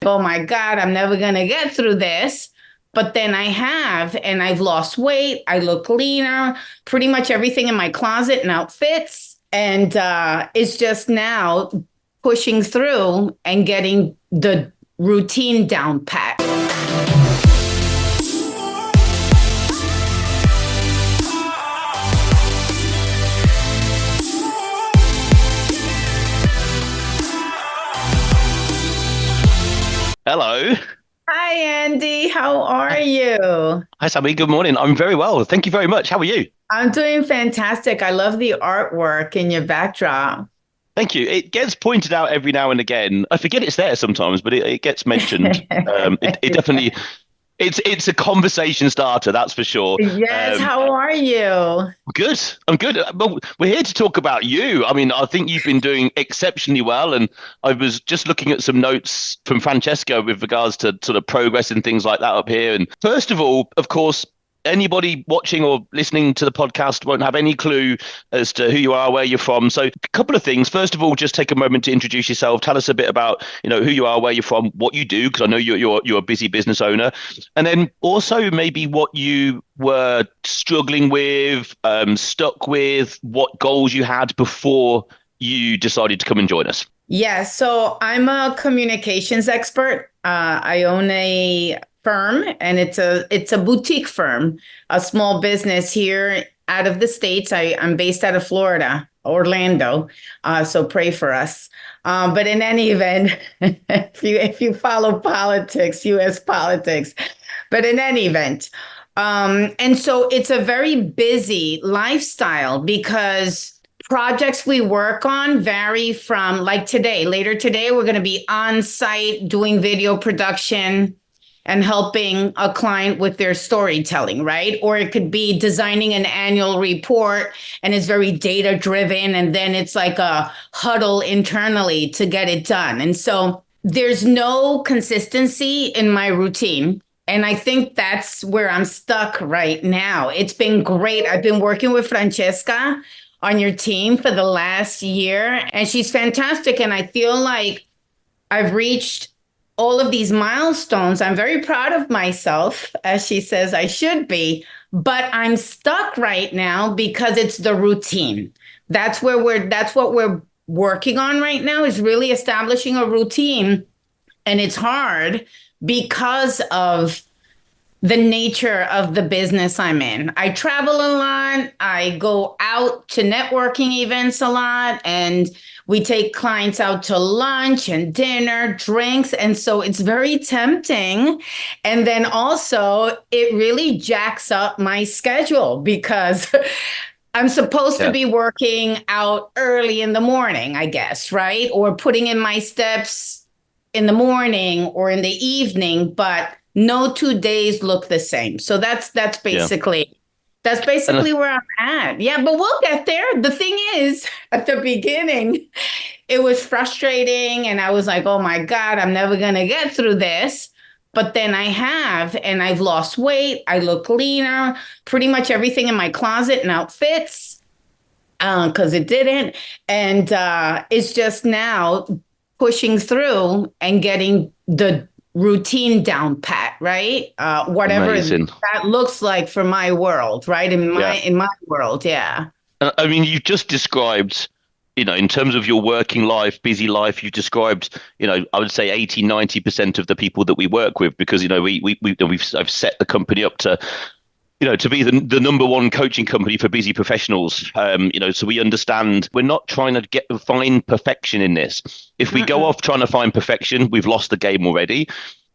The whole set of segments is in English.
oh my God, I'm never going to get through this. But then I have, and I've lost weight. I look leaner, pretty much everything in my closet now fits. And it's just now pushing through and getting the routine down pat. Hello. Hi, Andy. How are you? Hi, Sammy. Good morning. I'm very well. Thank you very much. How are you? I'm doing fantastic. I love the artwork in your backdrop. Thank you. It gets pointed out every now and again. I forget it's there sometimes, but it gets mentioned. It definitely it's a conversation starter, that's for sure. Yes, how are you? Good. I'm good. Well, we're here to talk about you. I mean, I think you've been doing exceptionally well, and I was just looking at some notes from Francesca with regards to sort of progress and things like that up here. And first of all, of course, anybody watching or listening to the podcast won't have any clue as to who you are, where you're from. So a couple of things. First of all, just take a moment to introduce yourself. Tell us a bit about, who you are, where you're from, what you do, because I know you're a busy business owner. And then also maybe what you were struggling with, stuck with, what goals you had before you decided to come and join us. Yeah, so I'm a communications expert. I own a firm, and it's a boutique firm, a small business here out of the States. I'm based out of Florida, Orlando. So pray for us. But in any event, if you follow politics, US politics, but in any event, and so it's a very busy lifestyle because projects we work on vary from, like later today, we're going to be on site doing video production and helping a client with their storytelling, right? Or it could be designing an annual report and it's very data driven. And then it's like a huddle internally to get it done. And so there's no consistency in my routine. And I think that's where I'm stuck right now. It's been great. I've been working with Francesca on your team for the last year, and she's fantastic. And I feel like I've reached all of these milestones. I'm very proud of myself, as she says I should be, but I'm stuck right now because it's the routine. That's what we're working on right now, is really establishing a routine. And it's hard because of the nature of the business I'm in. I travel a lot. I go out to networking events a lot, and we take clients out to lunch and dinner, drinks. And so it's very tempting. And then also it really jacks up my schedule because I'm supposed to be working out early in the morning, I guess, right? Or putting in my steps in the morning or in the evening, but no 2 days look the same. So that's basically where I'm at. Yeah, but we'll get there. The thing is, at the beginning, it was frustrating. And I was like, oh my God, I'm never going to get through this. But then I have, and I've lost weight. I look leaner, pretty much everything in my closet now fits because it didn't. And it's just now pushing through and getting the routine down pat, right? Whatever Amazing. that looks like for my world, right? In my world, yeah. I mean, you've just described, in terms of your working life, busy life, you've described, I would say 80-90% of the people that we work with, because, I've set the company up to, to be the number one coaching company for busy professionals. So we understand we're not trying to find perfection in this. If we go off trying to find perfection, we've lost the game already.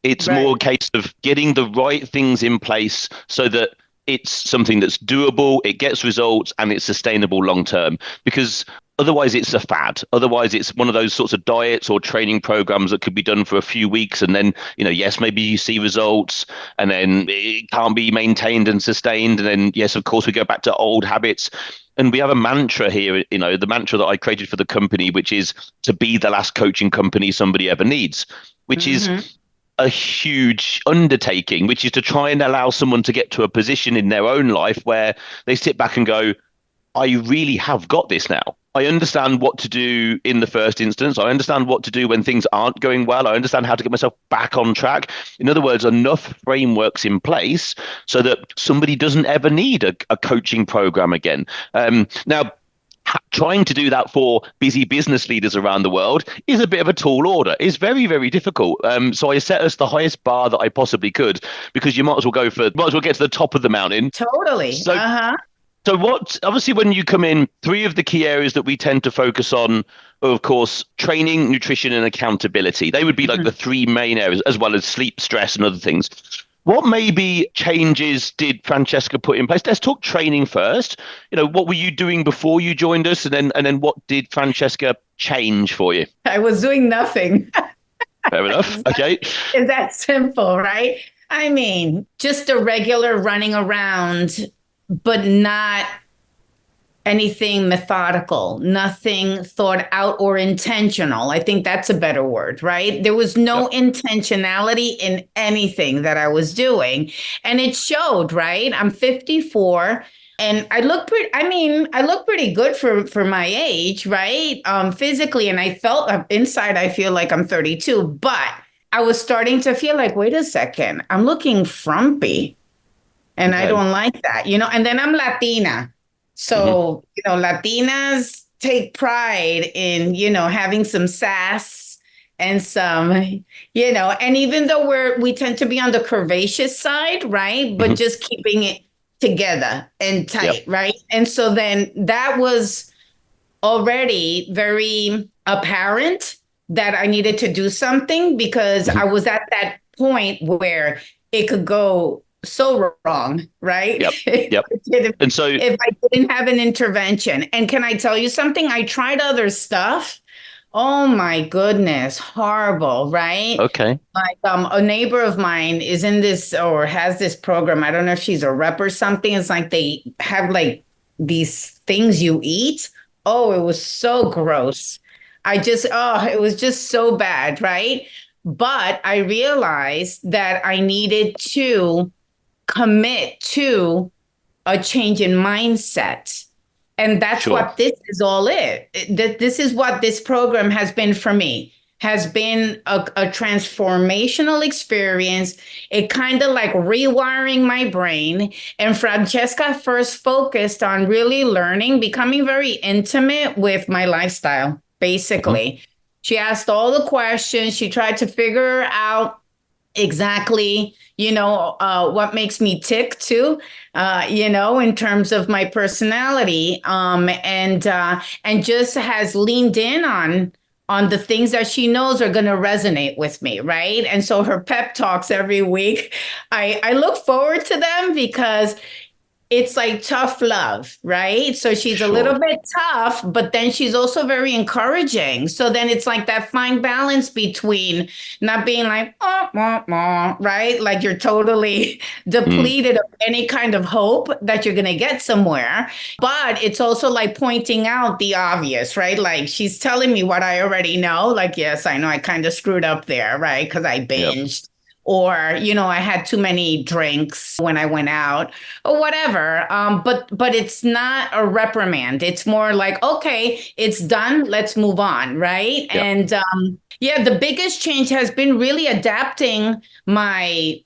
It's more a case of getting the right things in place so that it's something that's doable, it gets results, and it's sustainable long term. Because otherwise it's a fad. Otherwise it's one of those sorts of diets or training programs that could be done for a few weeks, and then, yes, maybe you see results, and then it can't be maintained and sustained. And then, yes, of course, we go back to old habits. And we have a mantra here, the mantra that I created for the company, which is to be the last coaching company somebody ever needs, which is a huge undertaking, which is to try and allow someone to get to a position in their own life where they sit back and go, I really have got this now. I understand what to do in the first instance. I understand what to do when things aren't going well. I understand how to get myself back on track. In other words, enough frameworks in place so that somebody doesn't ever need a coaching program again. Now, trying to do that for busy business leaders around the world is a bit of a tall order. It's very, very difficult. So I set us the highest bar that I possibly could, because you might as well get to the top of the mountain. Totally. So, so obviously when you come in, three of the key areas that we tend to focus on are, of course, training, nutrition, and accountability. They would be like the three main areas, as well as sleep, stress, and other things. What maybe changes did Francesca put in place? Let's talk training first. What were you doing before you joined us? And then what did Francesca change for you? I was doing nothing. Fair enough. Okay. It's that simple, right? I mean, just a regular running around, but not anything methodical, nothing thought out or intentional. I think that's a better word, right? There was no intentionality in anything that I was doing. And it showed, right? I'm 54 and I look pretty good for my age, right? Physically. And I felt inside, I feel like I'm 32, but I was starting to feel like, wait a second, I'm looking frumpy. And I don't like that, and then I'm Latina. So, Latinas take pride in, having some sass and some, and even though we tend to be on the curvaceous side, right? But just keeping it together and tight, right? And so then that was already very apparent that I needed to do something, because I was at that point where it could go so wrong, right? Yep. And so if I didn't have an intervention. And can I tell you something? I tried other stuff. Oh my goodness, horrible, right? Okay. Like a neighbor of mine is in this or has this program. I don't know if she's a rep or something. It's like they have like these things you eat. Oh, it was so gross. It was just so bad, right? But I realized that I needed to commit to a change in mindset. And that's what this is all it. This is what this program has been for me, has been a transformational experience. It kind of like rewiring my brain. And Francesca first focused on really learning, becoming very intimate with my lifestyle, basically. She asked all the questions. She tried to figure out exactly, what makes me tick too, in terms of my personality, and just has leaned in on the things that she knows are going to resonate with me, right? And so her pep talks every week, I look forward to them, because it's like tough love, right? So she's a little bit tough, but then she's also very encouraging. So then it's like that fine balance between not being like, right? Like you're totally depleted of any kind of hope that you're going to get somewhere. But it's also like pointing out the obvious, right? Like she's telling me what I already know. Like, yes, I know I kind of screwed up there, right? Because I binged. Or, I had too many drinks when I went out or whatever. But it's not a reprimand. It's more like, okay, it's done. Let's move on. Right. Yep. And the biggest change has been really adapting my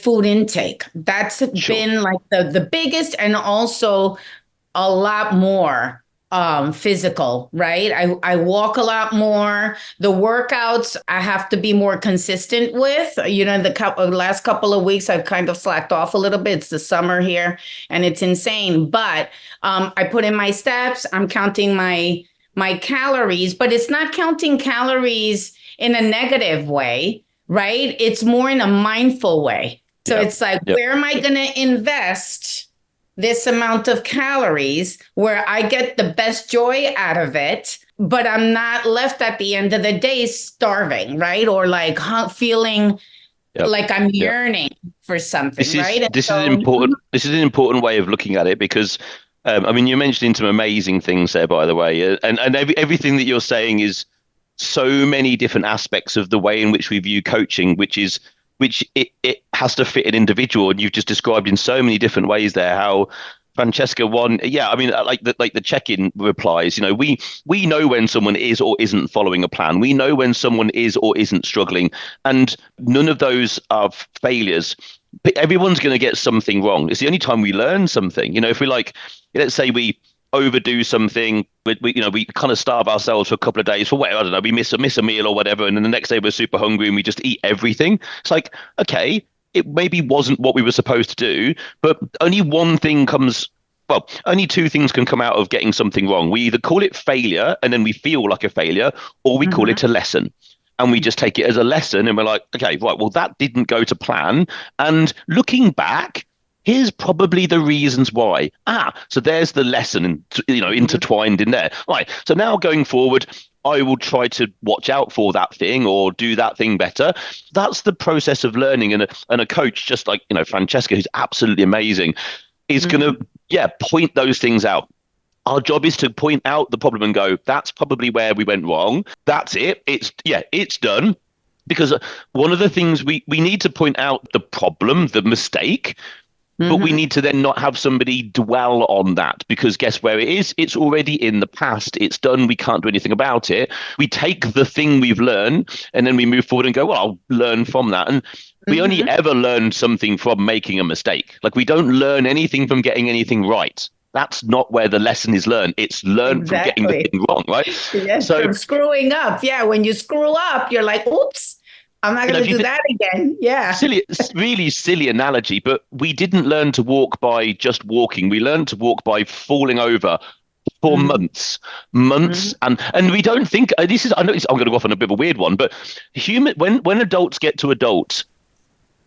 food intake. That's been like the biggest, and also a lot more physical, right? I walk a lot more. The workouts I have to be more consistent with. The last couple of weeks I've kind of slacked off a little bit. It's the summer here and it's insane. But I put in my steps. I'm counting my calories, but it's not counting calories in a negative way, right? It's more in a mindful way. So it's like, where am I going to invest this amount of calories where I get the best joy out of it, but I'm not left at the end of the day starving, right? Or like feeling like I'm yearning for something, right? This is important. This is an important way of looking at it, because you're mentioning some amazing things there, by the way, and everything that you're saying is so many different aspects of the way in which we view coaching, which it has to fit an individual. And you've just described in so many different ways there how Francesca, one, yeah, I mean, like the check-in replies, we know when someone is or isn't following a plan. We know when someone is or isn't struggling, and none of those are failures. But everyone's going to get something wrong. It's the only time we learn something. If we let's say we overdo something, we kind of starve ourselves for a couple of days for whatever, I don't know, we miss a meal or whatever, and then the next day we're super hungry and we just eat everything. It's like, okay, it maybe wasn't what we were supposed to do, but only two things can come out of getting something wrong. We either call it failure and then we feel like a failure, or we call it a lesson. And we just take it as a lesson and we're like, okay, right, well, that didn't go to plan. And looking back, here's probably the reasons why. So there's the lesson, intertwined in there. Right. So now going forward, I will try to watch out for that thing or do that thing better. That's the process of learning. And a coach, just like, Francesca, who's absolutely amazing, is going to, point those things out. Our job is to point out the problem and go, that's probably where we went wrong. That's it. It's done. Because one of the things we need to point out the problem, the mistake, but we need to then not have somebody dwell on that, because guess where it is? It's already in the past. It's done. We can't do anything about it. We take the thing we've learned and then we move forward and go, well, I'll learn from that. And we only ever learn something from making a mistake. Like, we don't learn anything from getting anything right. That's not where the lesson is learned. It's learned from getting the thing wrong, right? Yes, from screwing up. Yeah, when you screw up, you're like, oops, I'm not going to do that again. Yeah. Really silly analogy, but we didn't learn to walk by just walking. We learned to walk by falling over for months. And we don't think, I know I'm going to go off on a bit of a weird one, but when adults get to adults,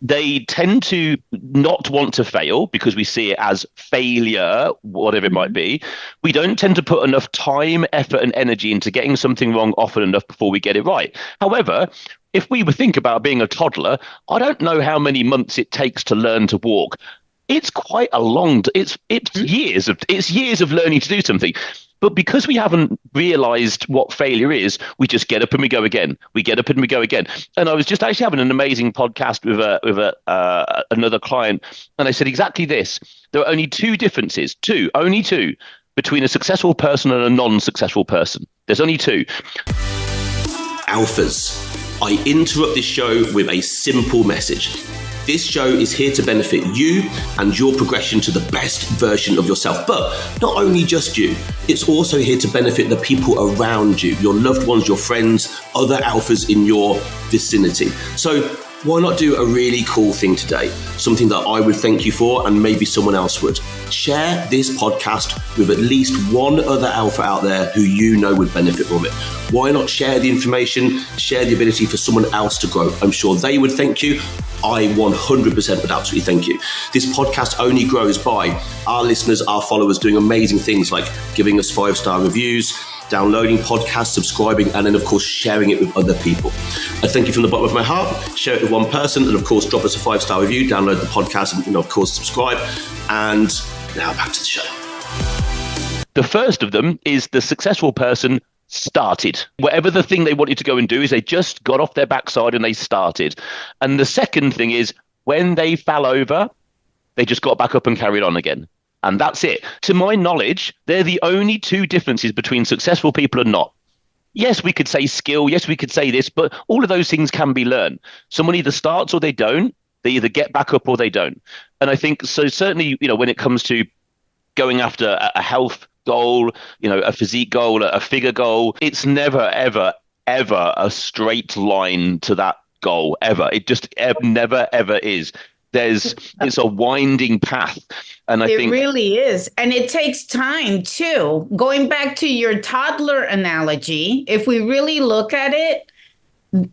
they tend to not want to fail because we see it as failure, whatever it might be. We don't tend to put enough time, effort, and energy into getting something wrong often enough before we get it right. However, if we would think about being a toddler, I don't know how many months it takes to learn to walk. It's quite a long, it's years of learning to do something. But because we haven't realized what failure is, we just get up and we go again. We get up and we go again. And I was just actually having an amazing podcast with another client, and I said exactly this. There are only two differences, only two, between a successful person and a non-successful person. There's only two. Alphas, I interrupt this show with a simple message. This show is here to benefit you and your progression to the best version of yourself. But not only just you, it's also here to benefit the people around you, your loved ones, your friends, other alphas in your vicinity. So why not do a really cool thing today? Something that I would thank you for, and maybe someone else would. Share this podcast with at least one other alpha out there who you know would benefit from it. Why not share the information, share the ability for someone else to grow? I'm sure they would thank you. I 100% would absolutely thank you. This podcast only grows by our listeners, our followers doing amazing things like giving us 5-star reviews, downloading podcasts, subscribing, and then, of course, sharing it with other people. I thank you from the bottom of my heart. Share it with one person, and, of course, drop us a 5-star review, download the podcast, and, of course, subscribe. And now back to the show. The first of them is the successful person started. Whatever the thing they wanted to go and do is they just got off their backside and they started. And the second thing is when they fell over, they just got back up and carried on again. And that's it. To my knowledge, they're the only two differences between successful people and not. Yes, we could say skill. Yes, we could say this, but all of those things can be learned. Someone either starts or they don't. They either get back up or they don't. And I think so certainly, when it comes to going after a health goal, a physique goal, a figure goal, it's never, ever, ever a straight line to that goal, ever. It just never, ever is. It's a winding path. And I think it really is. And it takes time too. Going back to your toddler analogy, if we really look at it,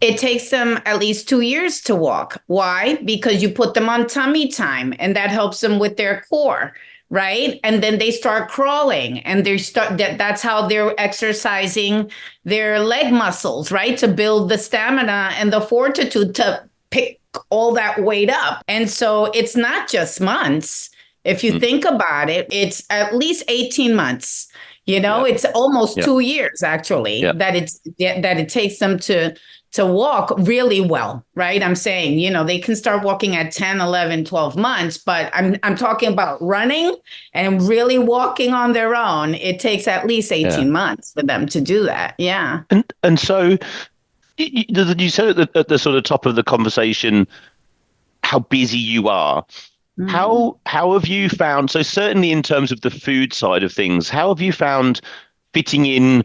it takes them at least 2 years to walk. Why? Because you put them on tummy time and that helps them with their core. Right. And then they start crawling and that's how they're exercising their leg muscles, right? To build the stamina and the fortitude to pick all that weight up. And so it's not just months. If you think about it, it's at least 18 months. It's almost 2 years actually that it takes them to walk really well, right? I'm saying, they can start walking at 10, 11, 12 months, but I'm talking about running and really walking on their own. It takes at least 18 months for them to do that. Yeah. And so you said at the sort of top of the conversation how busy you are. How have you found, so certainly in terms of the food side of things, how have you found fitting in,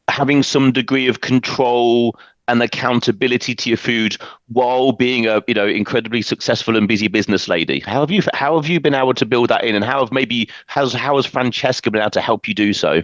having some degree of control and accountability to your food while being a incredibly successful and busy business lady? How have you been able to build that in, and how has Francesca been able to help you do so?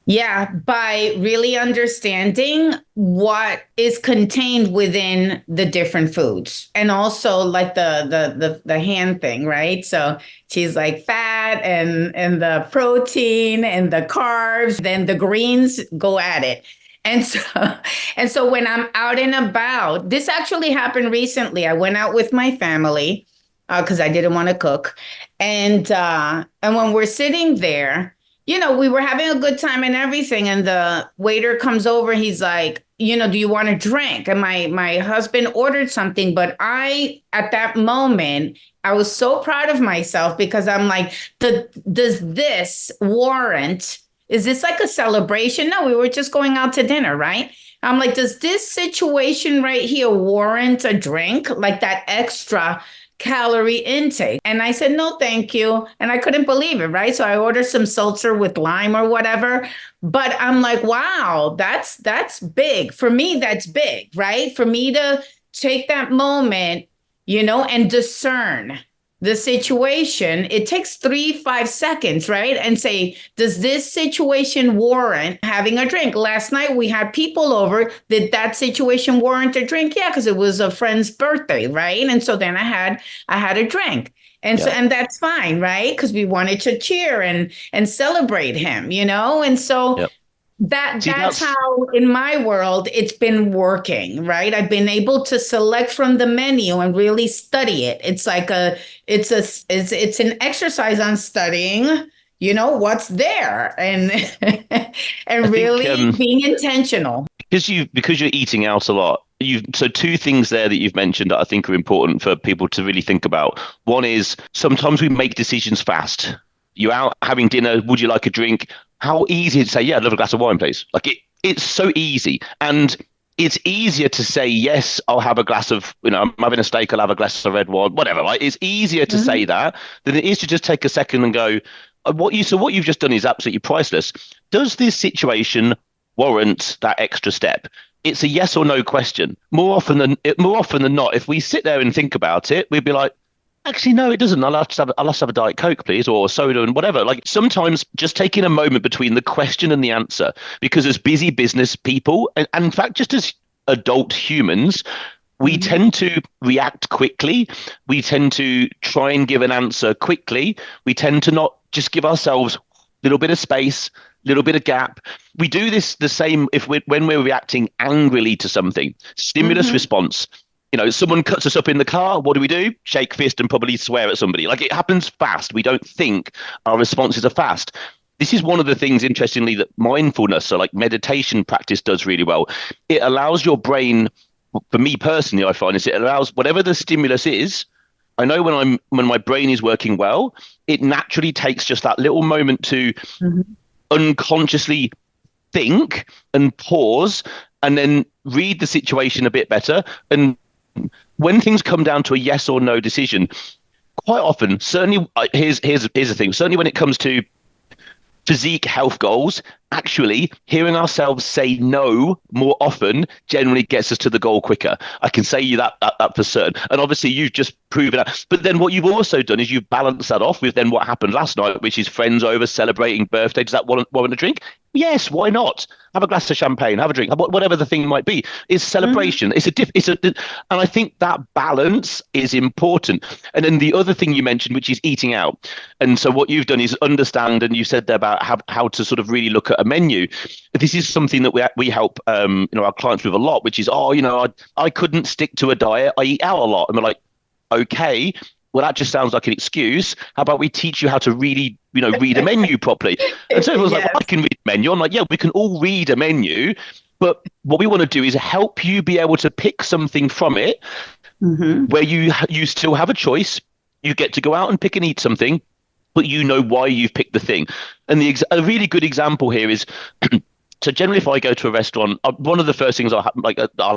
Yeah, by really understanding what is contained within the different foods, and also like the hand thing, right? So she's like fat and the protein and the carbs, then the greens go at it. And so when I'm out and about, this actually happened recently. I went out with my family because I didn't want to cook, and when we're sitting there, we were having a good time and everything. And the waiter comes over. He's like, do you want a drink? And my husband ordered something. But at that moment, I was so proud of myself because I'm like, does this warrant? Is this like a celebration? No, we were just going out to dinner, right? I'm like, does this situation right here warrant a drink? Like that extra calorie intake? And I said, no, thank you. And I couldn't believe it, right? So I ordered some seltzer with lime or whatever. But I'm like, wow, that's big. For me, that's big, right? For me to take that moment, and discern the situation. It takes 3-5 seconds, right? And say, does this situation warrant having a drink? Last night we had people over. Did that situation warrant a drink? Yeah, because it was a friend's birthday, right? And so then I had a drink. And so, and that's fine, right? Because we wanted to cheer and celebrate him, And so that's how, in my world, it's been working, right? I've been able to select from the menu and really study it. It's like it's an exercise on studying, what's there and really being intentional. Because you're eating out a lot. So two things there that you've mentioned that I think are important for people to really think about. One is sometimes we make decisions fast. You're out having dinner. Would you like a drink? How easy to say, yeah, I'd love a glass of wine, please. Like it's so easy. And it's easier to say, yes, I'll have a glass of, I'm having a steak, I'll have a glass of red wine, whatever. Right? It's easier to say that than it is to just take a second and go, what you've just done is absolutely priceless. Does this situation warrant that extra step? It's a yes or no question. More often than not, if we sit there and think about it, we'd be like, actually, no, it doesn't. I'll have to have a Diet Coke, please, or soda and whatever. Like sometimes just taking a moment between the question and the answer, because as busy business people, and in fact, just as adult humans, we tend to react quickly. We tend to try and give an answer quickly. We tend to not just give ourselves a little bit of space, little bit of gap. We do this the same when we're reacting angrily to something. Stimulus response. Someone cuts us up in the car. What do? Shake fist and probably swear at somebody. Like it happens fast. We don't think our responses are fast. This is one of the things, interestingly, that mindfulness, so like meditation practice, does really well. It allows your brain, for me personally, I find, it allows whatever the stimulus is. I know when my brain is working well, it naturally takes just that little moment to unconsciously think and pause and then read the situation a bit better. And when things come down to a yes or no decision, quite often, certainly, here's the thing. Certainly, when it comes to physique health goals, actually hearing ourselves say no more often generally gets us to the goal quicker. I can say you that for certain. And obviously you've just proven that. But then what you've also done is you've balanced that off with then what happened last night, which is friends over celebrating birthday. Does that warrant a drink? Yes, why not? Have a glass of champagne, have a drink, whatever the thing might be. It's celebration. And I think that balance is important. And then the other thing you mentioned, which is eating out. And so what you've done is understand, and you said there about how to sort of really look at a menu. This is something that we help our clients with a lot, which is, I couldn't stick to a diet. I eat out a lot. And we're like, okay, well, that just sounds like an excuse. How about we teach you how to really, read a menu properly? And so it was like, well, I can read a menu. I'm like, yeah, we can all read a menu. But what we want to do is help you be able to pick something from it where you still have a choice. You get to go out and pick and eat something, but you know why you've picked the thing. And a really good example here is, so generally if I go to a restaurant, one of the first things I'll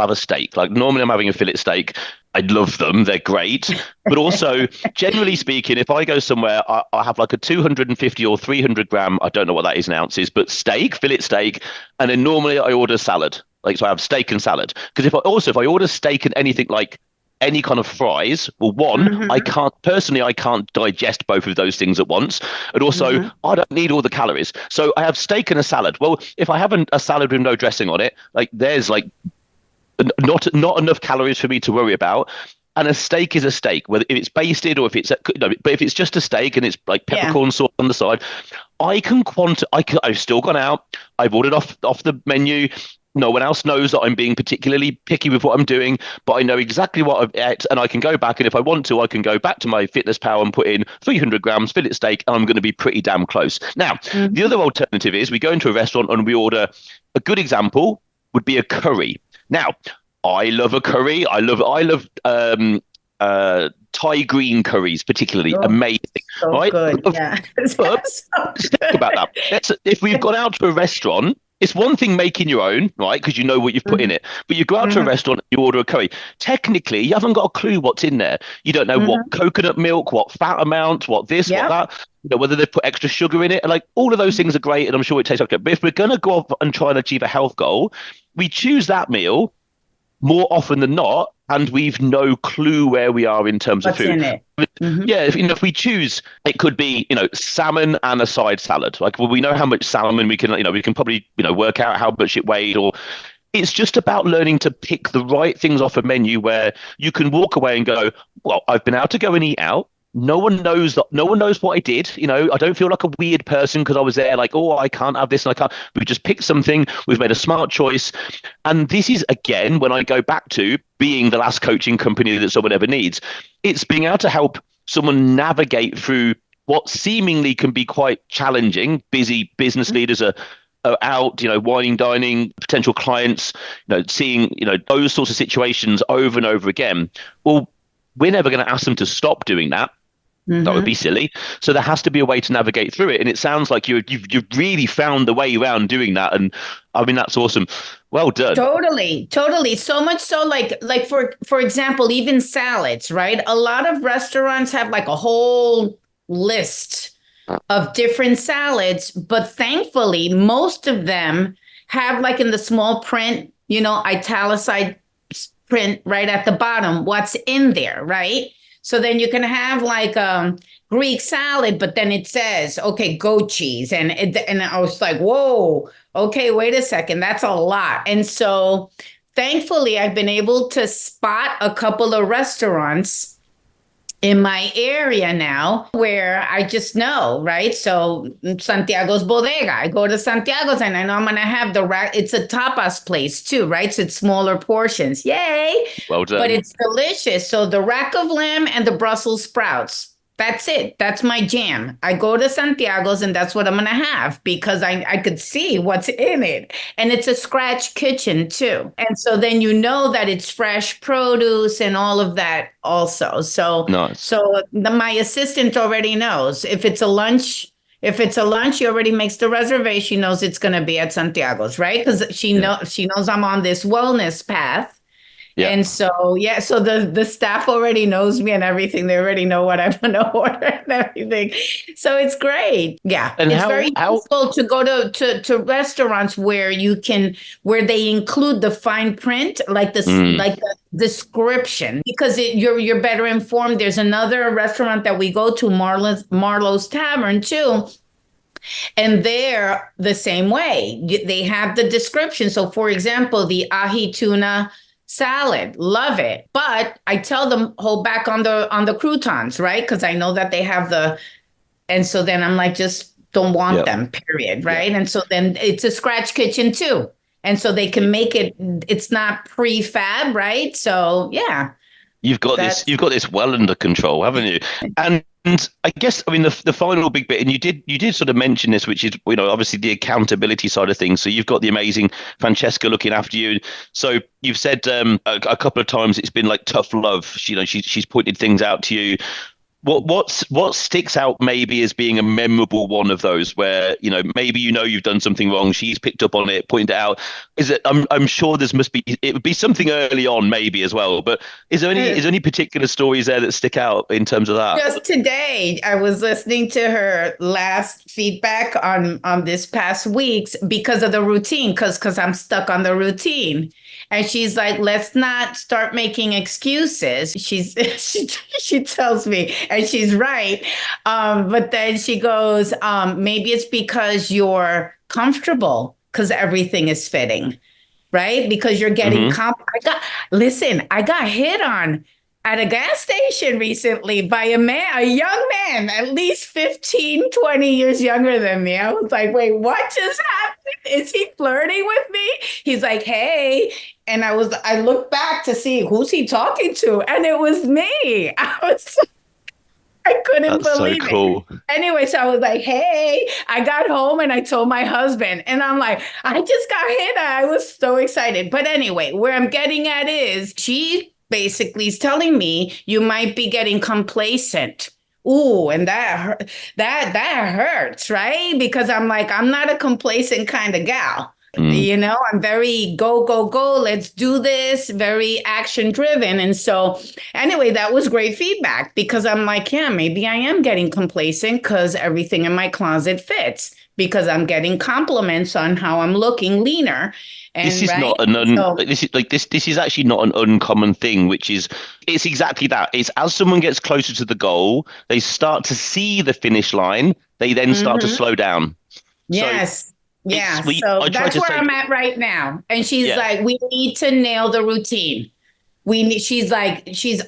have a steak. Like normally I'm having a fillet steak. I love them. They're great. But also, generally speaking, if I go somewhere, I have like a 250 or 300 gram, I don't know what that is in ounces, but fillet steak. And then normally I order salad. Like, so I have steak and salad. Because if I order steak and anything like any kind of fries, well, I can't digest both of those things at once. And also, I don't need all the calories. So I have steak and a salad. Well, if I have a salad with no dressing on it, like there's like not enough calories for me to worry about. And a steak is a steak, whether if it's basted or if it's but if it's just a steak and it's like peppercorn sauce on the side, I've still gone out. I've ordered off the menu. No one else knows that I'm being particularly picky with what I'm doing, but I know exactly what I've ate, and I can go back, and if I want to, I can go back to my Fitness Pal and put in 300 grams fillet steak, and I'm going to be pretty damn close. Now, the other alternative is we go into a restaurant and we order. A good example would be a curry. Now, I love a curry. I love Thai green curries, particularly amazing. So right? good. Yeah. But think about that. If we've gone out to a restaurant, it's one thing making your own, right? Because you know what you've put in it. But you go out to a restaurant, you order a curry. Technically, you haven't got a clue what's in there. You don't know what coconut milk, what fat amount, what this, what that. You know, whether they've put extra sugar in it. Like all of those things are great, and I'm sure it tastes okay. But if we're going to go off and try and achieve a health goal, we choose that meal more often than not, and we've no clue where we are in terms of food. In it? Yeah, if we choose, it could be salmon and a side salad. Like, well, we know how much salmon we can probably work out how much it weighed. Or it's just about learning to pick the right things off a menu where you can walk away and go, well, I've been out to go and eat out. No one knows what I did. I don't feel like a weird person because I was there like, oh, I can't have this and I can't. We've just picked something. We've made a smart choice. And this is, again, when I go back to being the last coaching company that someone ever needs, it's being able to help someone navigate through what seemingly can be quite challenging. Busy business leaders are out, whining, dining, potential clients, seeing, those sorts of situations over and over again. Well, we're never going to ask them to stop doing that. That would be silly. So there has to be a way to navigate through it. And it sounds like you've really found the way around doing that. And I mean, that's awesome. Well done. Totally. So much so like for example, even salads, right? A lot of restaurants have like a whole list of different salads, but thankfully most of them have like in the small print, italicized print right at the bottom, what's in there, right? So then you can have like Greek salad, but then it says, okay, goat cheese. And I was like, whoa, okay, wait a second. That's a lot. And so thankfully, I've been able to spot a couple of restaurants in my area now where I just know, right? So Santiago's Bodega, I go to Santiago's and I know I'm going to have the rack. It's a tapas place too, right? So it's smaller portions. Yay. Well done. But it's delicious. So the rack of lamb and the Brussels sprouts. That's it. That's my jam. I go to Santiago's and that's what I'm going to have because I could see what's in it. And it's a scratch kitchen too. And so then that it's fresh produce and all of that also. So, nice. So my assistant already knows if it's a lunch, she already makes the reservation. She knows it's going to be at Santiago's, right? Because she knows I'm on this wellness path. Yeah. And so, so the staff already knows me and everything. They already know what I'm going to order and everything. So it's great. Yeah. And it's very useful to go to restaurants where they include the fine print, like the description, because you're better informed. There's another restaurant that we go to, Marlowe's Tavern too. And they're the same way. They have the description. So for example, the ahi tuna salad, love it. But I tell them hold back on the croutons, right? Because I know that they have and so then I'm like, just don't want them, period, right? And so then it's a scratch kitchen too. And so they can make it's not prefab, right? So yeah. You've got this well under control, haven't you? And And I guess, I mean, the final big bit, and you did sort of mention this, which is, obviously the accountability side of things. So you've got the amazing Francesca looking after you. So you've said a couple of times it's been like tough love. She's pointed things out to you. What sticks out maybe as being a memorable one of those where maybe you've done something wrong, she's picked up on it, pointed it out. Is it? I'm sure it would be something early on maybe as well. But is there any particular stories there that stick out in terms of that? Just today, I was listening to her last feedback on this past week's because of the routine, because I'm stuck on the routine. And she's like, let's not start making excuses. She tells me, and she's right. But then she goes, maybe it's because you're comfortable because everything is fitting, right? Because you're getting I got hit on at a gas station recently by a young man, at least 15, 20 years younger than me. I was like, wait, what just happened? Is he flirting with me? He's like, hey. And I looked back to see who's he talking to. And it was me. I couldn't believe so cool. it. Anyway, so I was like, hey, I got home and I told my husband. And I'm like, I just got hit. I was so excited. But anyway, where I'm getting at is she basically is telling me you might be getting complacent. Ooh, and that hurts, right? Because I'm like, I'm not a complacent kind of gal. I'm very go, go, go. Let's do this. Very action driven. And so anyway, that was great feedback because I'm like, yeah, maybe I am getting complacent because everything in my closet fits because I'm getting compliments on how I'm looking leaner. And, this is not this is actually not an uncommon thing, it's exactly that. It's as someone gets closer to the goal, they start to see the finish line, they then start to slow down. Yes. Yeah, so that's where I'm at right now. And she's like, we need to nail the routine. She's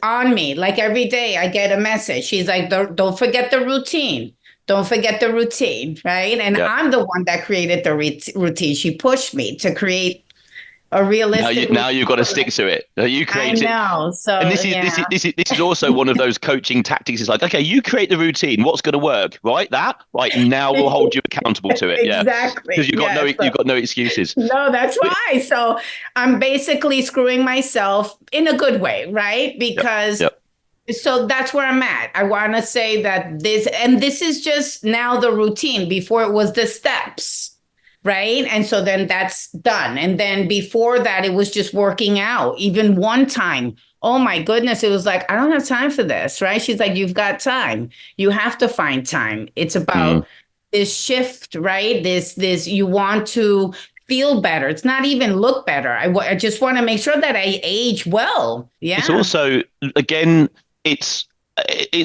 on me. Like every day I get a message. She's like, don't forget the routine. Don't forget the routine, right? And I'm the one that created the routine. She pushed me to create a realistic. Now you've got to stick to it. You create it. I know. So, and this is also one of those coaching tactics. It's like, okay, you create the routine. What's going to work? Right, now we'll hold you accountable to it. Exactly. Because you've got no excuses. No, that's why. So I'm basically screwing myself in a good way, right? Because. So that's where I'm at. I want to say that this is just now the routine. Before it was the steps, right? And so then that's done. And then before that, it was just working out. Even one time, oh my goodness, it was like, I don't have time for this, right? She's like, you've got time. You have to find time. It's about this shift, right? This you want to feel better. It's not even look better. I just want to make sure that I age well. Yeah. It's also, again, it's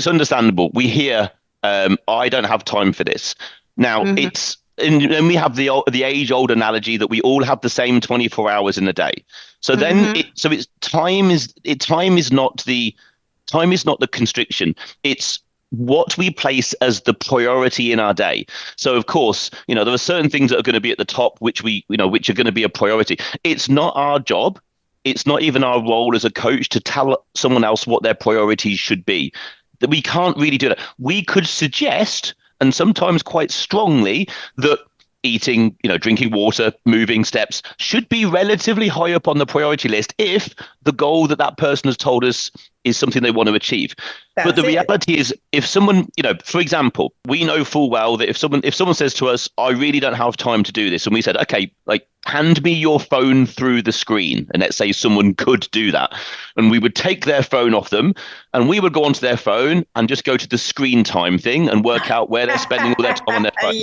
understandable. We hear, I don't have time for this. Now it's, and then we have the age old analogy that we all have the same 24 hours in a day. So then time is not the constriction. It's what we place as the priority in our day. So of course, there are certain things that are going to be at the top, which which are going to be a priority. It's not our job. It's not even our role as a coach to tell someone else what their priorities should be. That we can't really do that. We could suggest, and sometimes quite strongly, that eating, drinking water, moving steps should be relatively high up on the priority list if the goal that person has told us is something they want to achieve. But the reality is, if someone, for example, we know full well that if someone says to us, I really don't have time to do this, and we said, okay, hand me your phone through the screen, and let's say someone could do that, and we would take their phone off them and we would go onto their phone and just go to the screen time thing and work out where they're spending all their time on their phone.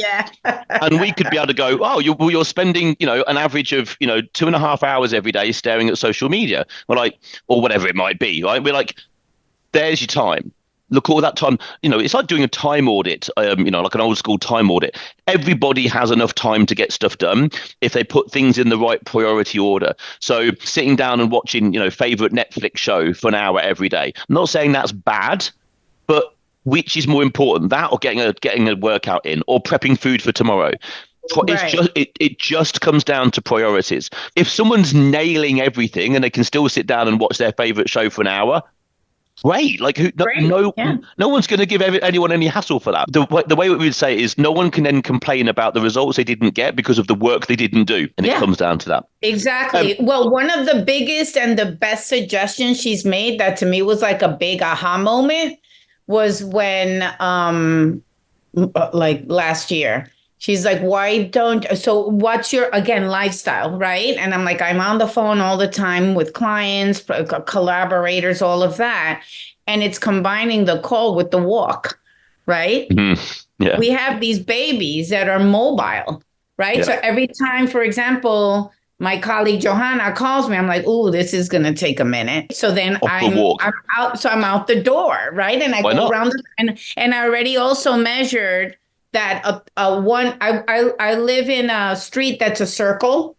And we could be able to go, oh, you're spending an average of 2.5 hours every day staring at social media. We're like, or whatever it might be, right? We're like, there's your time. Look, all that time, it's like doing a time audit, like an old school time audit. Everybody has enough time to get stuff done if they put things in the right priority order. So sitting down and watching, favorite Netflix show for an hour every day. I'm not saying that's bad, but which is more important, that or getting a workout in or prepping food for tomorrow? Right. It just comes down to priorities. If someone's nailing everything and they can still sit down and watch their favorite show for an hour, great. Like no one's going to give anyone any hassle for that. The way we would say it is no one can then complain about the results they didn't get because of the work they didn't do. And it comes down to that. Exactly. Well, one of the biggest and the best suggestions she's made that to me was like a big aha moment was when like last year. She's like, so what's your, again, lifestyle, right? And I'm like, I'm on the phone all the time with clients, collaborators, all of that. And it's combining the call with the walk, right? Mm-hmm. Yeah. We have these babies that are mobile, right? Yeah. So every time, for example, my colleague Johanna calls me, I'm like, "Ooh, this is going to take a minute." So then I'm out. So I'm out the door, right? And I go around and I already also measured that I live in a street that's a circle,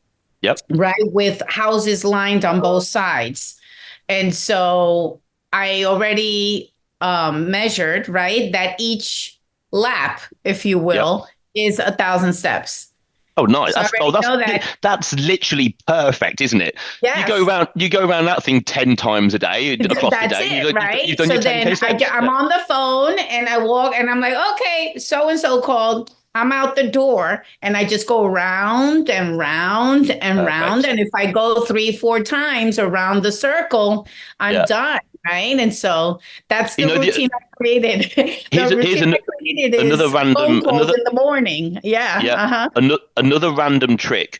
right, with houses lined on both sides, and so I already measured, right, that each lap, if you will, is 1,000 steps. Oh, nice! So that's literally perfect, isn't it? Yes. You go around that thing 10 times a day across the day. Right? You've done your 10K steps. I'm on the phone and I walk and I'm like, okay, so and so called. I'm out the door and I just go round and round and round. And if I go 3-4 times around the circle, I'm done. Right. And so that's the routine I created. Here's another random in the morning. Another random trick,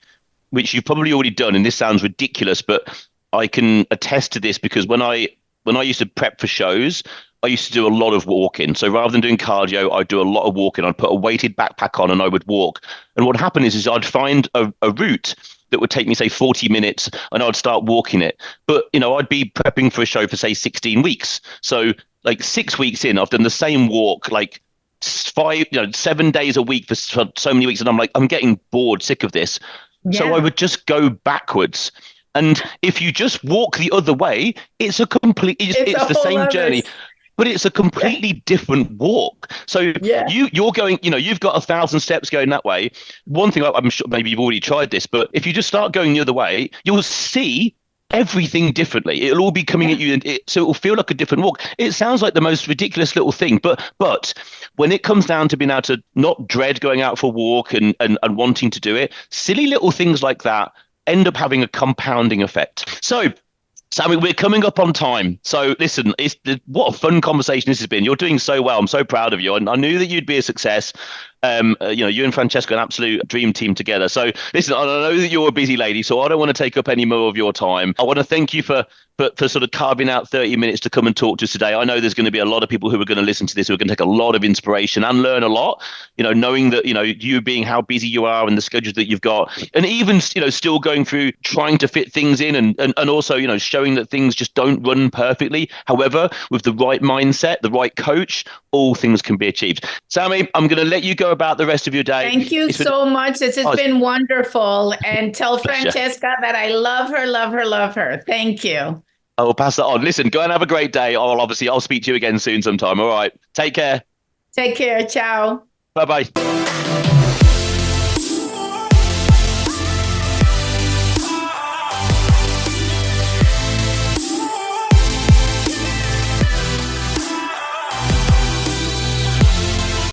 which you've probably already done, and this sounds ridiculous, but I can attest to this because when I used to prep for shows, I used to do a lot of walking. So rather than doing cardio, I'd do a lot of walking. I'd put a weighted backpack on and I would walk. And what happened is I'd find a route that would take me, say, 40 minutes, and I'd start walking it. But, I'd be prepping for a show for, say, 16 weeks. So, like, 6 weeks in, I've done the same walk, like, 7 days a week for so many weeks. And I'm like, I'm getting bored, sick of this. Yeah. So I would just go backwards. And if you just walk the other way, it's the same journey. But it's a completely different walk. So you're going, you've got 1,000 steps going that way. One thing, I'm sure maybe you've already tried this, but if you just start going the other way, you'll see everything differently. It'll all be coming at you, so it will feel like a different walk. It sounds like the most ridiculous little thing, but when it comes down to being able to not dread going out for a walk and wanting to do it, silly little things like that end up having a compounding effect. So, Samí, we're coming up on time. So listen, what a fun conversation this has been. You're doing so well. I'm so proud of you. And I knew that you'd be a success. You and Francesca, an absolute dream team together. So listen, I know that you're a busy lady, so I don't want to take up any more of your time. I want to thank you for sort of carving out 30 minutes to come and talk to us today. I know there's going to be a lot of people who are going to listen to this who are going to take a lot of inspiration and learn a lot, knowing that, you being how busy you are and the schedules that you've got, and even, still going through trying to fit things in and also, showing that things just don't run perfectly. However, with the right mindset, the right coach, all things can be achieved. Samí, I'm going to let you go about the rest of your day. Thank you so much. This has been wonderful. And tell Francesca that I love her, love her, love her. Thank you. I will pass that on. Listen, go and have a great day. I'll speak to you again soon sometime. All right. Take care. Take care. Ciao. Bye-bye.